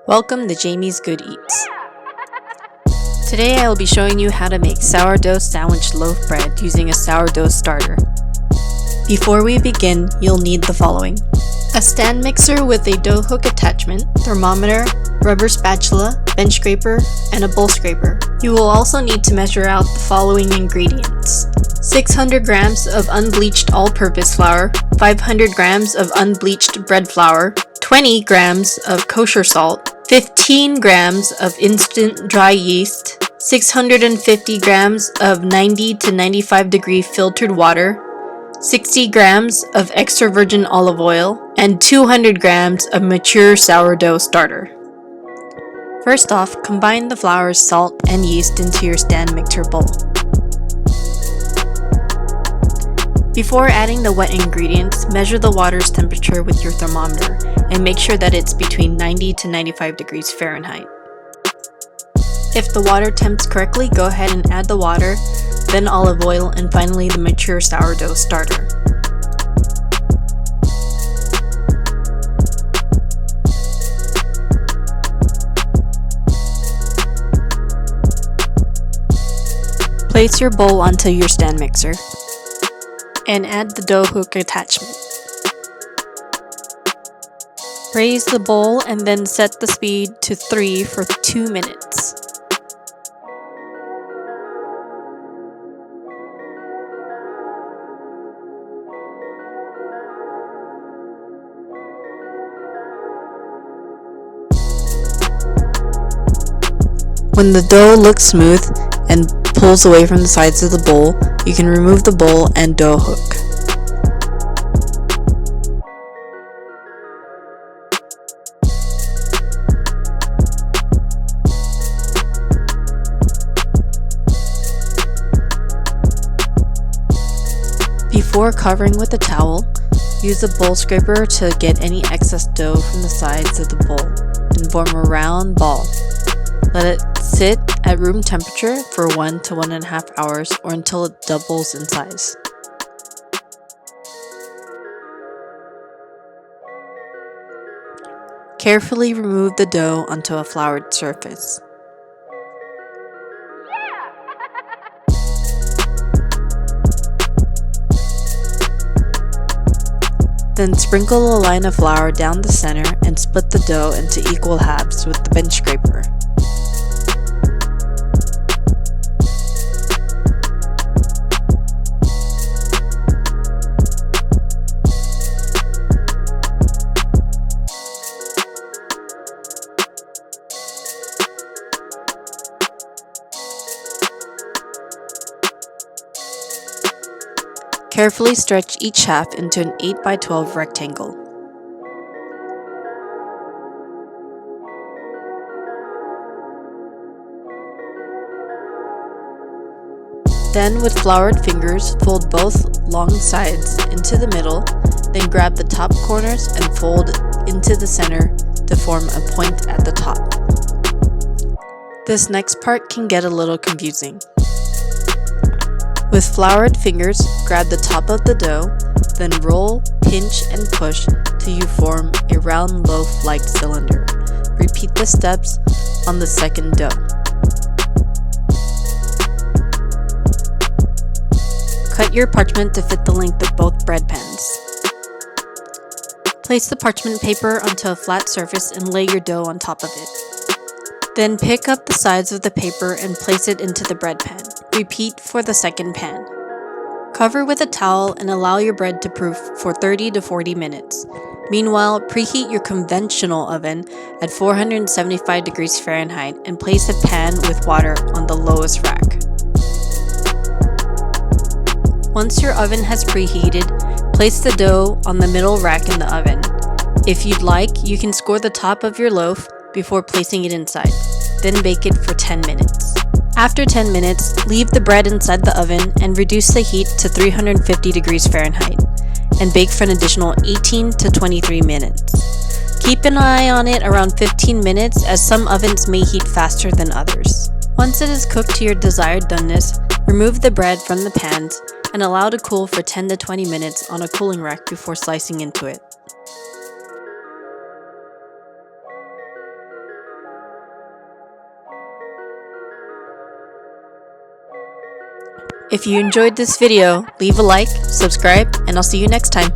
Welcome to Jamie's Good Eats. Today I will be showing you how to make sourdough sandwich loaf bread using a sourdough starter. Before we begin, you'll need the following: a stand mixer with a dough hook attachment, thermometer, rubber spatula, bench scraper, and a bowl scraper. You will also need to measure out the following ingredients: 600 grams of unbleached all-purpose flour, 500 grams of unbleached bread flour, 20 grams of kosher salt, 15 grams of instant dry yeast, 650 grams of 90 to 95 degree filtered water, 60 grams of extra virgin olive oil, and 200 grams of mature sourdough starter. First off, combine the flour, salt, and yeast into your stand mixer bowl. Before adding the wet ingredients, measure the water's temperature with your thermometer and make sure that it's between 90 to 95 degrees Fahrenheit. If the water temps correctly, go ahead and add the water, then olive oil, and finally the mature sourdough starter. Place your bowl onto your stand mixer and add the dough hook attachment. Raise the bowl and then set the speed to 3 for 2 minutes. When the dough looks smooth and pulls away from the sides of the bowl, you can remove the bowl and dough hook. Before covering with a towel, use a bowl scraper to get any excess dough from the sides of the bowl and form a round ball. Let it sit at room temperature for 1 to 1.5 hours or until it doubles in size. Carefully remove the dough onto a floured surface. Then sprinkle a line of flour down the center and split the dough into equal halves with the bench scraper. Carefully stretch each half into an 8 by 12 rectangle. Then with floured fingers, fold both long sides into the middle, then grab the top corners and fold into the center to form a point at the top. This next part can get a little confusing. With floured fingers, grab the top of the dough, then roll, pinch, and push till you form a round loaf-like cylinder. Repeat the steps on the second dough. Cut your parchment to fit the length of both bread pans. Place the parchment paper onto a flat surface and lay your dough on top of it. Then pick up the sides of the paper and place it into the bread pan. Repeat for the second pan. Cover with a towel and allow your bread to proof for 30 to 40 minutes. Meanwhile, preheat your conventional oven at 475 degrees Fahrenheit and place a pan with water on the lowest rack. Once your oven has preheated, place the dough on the middle rack in the oven. If you'd like, you can score the top of your loaf before placing it inside. Then bake it for 10 minutes. After 10 minutes, leave the bread inside the oven and reduce the heat to 350 degrees Fahrenheit and bake for an additional 18 to 23 minutes. Keep an eye on it around 15 minutes as some ovens may heat faster than others. Once it is cooked to your desired doneness, remove the bread from the pans and allow to cool for 10 to 20 minutes on a cooling rack before slicing into it. If you enjoyed this video, leave a like, subscribe, and I'll see you next time.